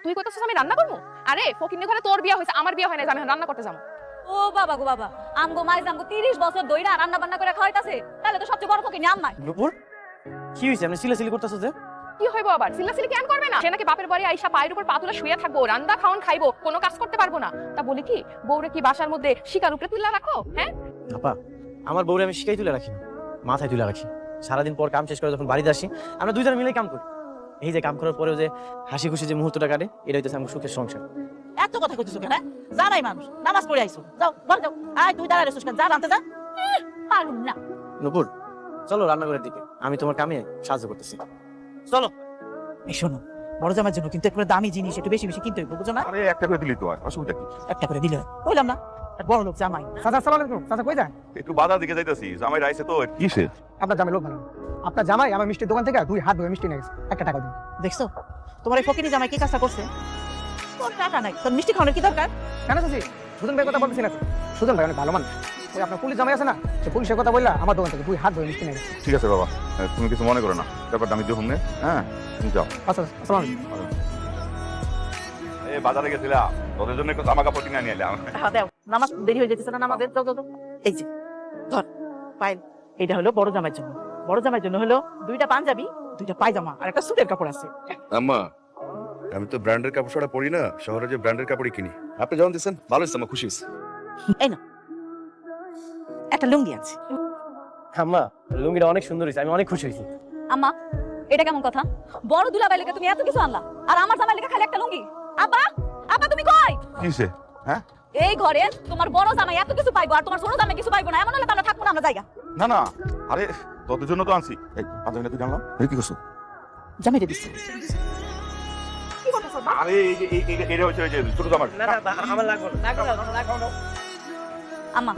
তুই কইতাছিস আমি রান্না করবো? আরে ফকিন্নি ঘরে তোর বিয়া হইছে, আমার বিয়া হয় না যে আমি রান্না করতে যাবো। ও বাবা গো বাবা, আমগো মাইজ আমগো 30 বছর ধইরা রান্না বান্না করে খাওয়াইতাছে, তাহলে তো সবচেয়ে বড় ফকিনি আম্মাই। নুপুর কি হইছে? আপনি সিলাসিলি করতেছো যে? কি হইব আবার? সিল্লাসিলি কেন করবে না? সে নাকি বাপের বাড়ি আইসা পায়ের উপর পা তুলে শুয়ে থাকবো, রান্না খাওয়ান খাইবো, কোনো কাজ করতে পারবো না। তা বলি কি, বউরে কি বাসার মধ্যে শিকার উপরে তুলে রাখো? হ্যাঁ আপা, আমার বউরে আমি শিখাই তুলে রাখি না, মাথায় তুলে রাখি। সারাদিন পর কাম শেষ করে যখন বাড়িতে আসি, আমরা দুইজন মিলে কাম করি। এই যে কাম করার পরেও যে হাসি খুশি যে মুহূর্তটা কাটে, এটা হইতেছে আমার সুখের সংসার। এত কথা কইতেছো কেন? জানাই মানুষ নামাজ পড়ে আইছো, যাও ঘরে যাও। আয় তুই দাঁড়ায় রেছিস কেন? যা রান্তে যা। পারুম না। নুপুর চলো রান্নাঘরের দিকে, আমি তোমার কামে সাহায্য করতেছি। চলো। এই শোনো, বড় জামার জন্য কিন্তু একটু দামি জিনিস একটু বেশি বেশি কিনতে হইব, বুঝো না? আরে একটা করে দিলি তো, আর অসুবিধা কি? একটা করে দিলে কইলাম না, বড় লোক জামাই। চাচা আসসালামু আলাইকুম। চাচা কই যান? একটু বাজার দিকে যাইতেছি, জামাই রাইছে তো। কিসে? আপনার জামাই লোক ভালো না। আপনার জামাই আমার মিষ্টির দোকান থেকে 2 হাত ধরে মিষ্টি নিয়ে গেছে, 1 টাকা দিন। দেখছো তোমার এই ফকিনি জামাই কি কাজটা করছে? তোর টাকা নাই, তোর মিষ্টি খাওয়ানোর কি দরকার? কেন চাচি? সুজন ভাই কথা বলতেছি না। সুজন ভাই অনেক ভালো মানুষ। ওই আপনার পুলিশ জামাই আছে না, সে পুলিশের কথা বললা আমার দোকান থেকে 2 হাত ধরে মিষ্টি নিয়ে গেছে। ঠিক আছে বাবা, তুমি কিছু মনে করো না, ব্যাপারটা আমি দেখুন। হ্যাঁ তুমি যাও। আচ্ছা আসসালামু আলাইকুম। এই বাজারে গেছিলাম, তোদের জন্য একটু জামা কাপড় কিনে নিয়ে এলাম। হ্যাঁ দাও, নামাজ দেরি হয়ে যেতেছে না নামাজের, যাও যাও যাও। এই যে ধর পাইল, এটা হলো বড় জামাইয়ের জন্য। বড় জামাইয়ের জন্য হলো 2টা পাঞ্জাবি, 2টা পায়জামা আর একটা স্যুটের কাপড় আছে। আম্মা, আমি তো ব্র্যান্ডের কাপড় ছাড়া পরি না, শহরে যে ব্র্যান্ডের কাপড়ই কিনি। আপনি যেমন দিচ্ছেন ভালো হয়েছে, আমার খুশি হয়েছে। এই না একটা লুঙ্গি আছে। আম্মা, লুঙ্গিটা অনেক সুন্দর হয়েছে, আমি অনেক খুশি হয়েছি। আম্মা, এটা কেমন কথা? বড় দুলাভাই লেগে তুমি এত কিছু আনলা, আর আমার জামাই লেগে খালি একটা লুঙ্গি? আব্বা, আব্বা তুমি কই? কিসে? হ্যাঁ এই ঘরে তোমার বড় জামাই এত কিছু পাইবো আর তোমার ছোট জামাই কিছু পাইবো না, এমন হলে তাহলে থাকবো না আমরা জায়গা। না না, আরে তোদের জন্য তো আনছি। এই পাঞ্জাবিটা তুই জানলাম, কি করছো? জামাইটা দিচ্ছে। কি করতেছ আব্বা? আরে এটা হচ্ছে ওই যে ছোট জামার। না না, আমার লাগবে না। আম্মা,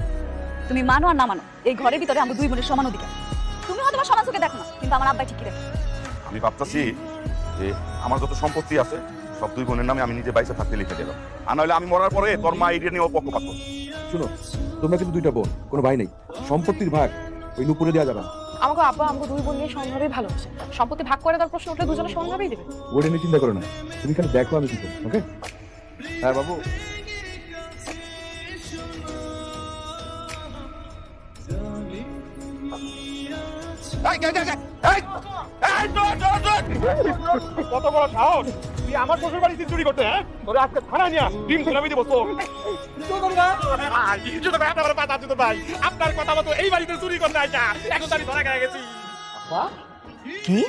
তুমি মানো আর না মানো, এই ঘরের ভিতরে আমরা 2 বোনের সমান অধিকার। তুমি হয়তো বা সমান চোখে দেখো না, কিন্তু আমার আব্বাই ঠিকই দেখে। আমি ভাবতেছি যে আমার যত সম্পত্তি আছে সব 2 বোনের নামে আমি নিজে বাইসে থাকতে লিখে দিলাম, আর নইলে আমি মরার পরে তোর মা এটা নিয়ে পক্ষপাত করবে। শুনো, তোমরা কিন্তু 2টা বোন, কোনো ভাই নেই। সম্পত্তির ভাগ ওই নুপুরে দেওয়া যাবে না। আমাকে আব্বা আমাকে 2 বোন নিয়ে সমানভাবেই ভালোবাসে। সম্পত্তি ভাগ করে দেওয়ার প্রশ্ন উঠলে দুজনে সমানভাবেই দেবে। ওটা নিয়ে চিন্তা করো না, তুমি খালি দেখো আমি কি করি। ওকে? হ্যাঁ বাবু। কত বড় সাহস তুই আমার শ্বশুর বাড়িতে চুরি করতে? হ্যাঁ, তোরে আজকে থানা নিয়া ডিম খুলে দিব তোর। কি